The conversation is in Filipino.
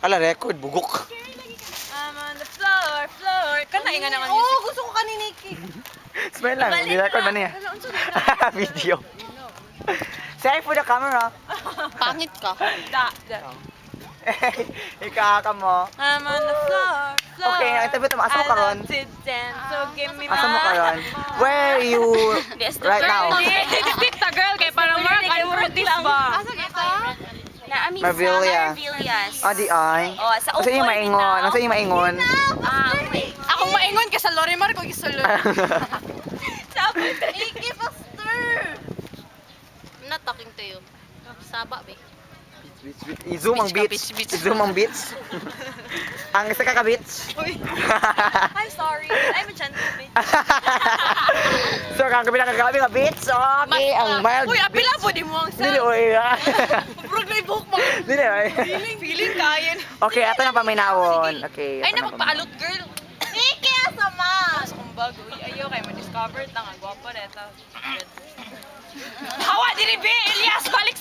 Ala, record, bugok. I'm on the floor, floor. Kanay nga naman music. Oo, gusto ko kaniniki. Smile lang, hindi record ba niya? Video. Say for the camera. Pangit ka. Da. Ikaka mo. I'm on the floor, floor. Okay, ang tabi ito, asa mo karon? I love to dance, so give me Asa mo karon? Where are you right now? Tita girl, kay parang Mark and Curtis ba? Asa kita? Marvelia. Ah, di ay. Oh, sa Asa yung maingon? Asa yung maingon? Ako maingon ka sa Lorimar ko gisulod. Sabi Iki faster. Not talking to you. Saba be. I-zoom ang beats. I-zoom ang beats. Ang isa ka beats. I'm sorry. I'm a gentle bitch. So, kang gabi na kagabi nga beats. Okay, ang mild Uy, apila po di mo ang Dili, sa. oy. Purog na ibuk mo. Dili, oy. Feeling kayan. Okay, ato na paminawon. Okay. Ay, ato na napagpaalot girl. Iki asama. Mas kung bago. Uy, ayaw kayo ma-discover lang. Ang guwapo neta. Hawa, diri be! Elias, balik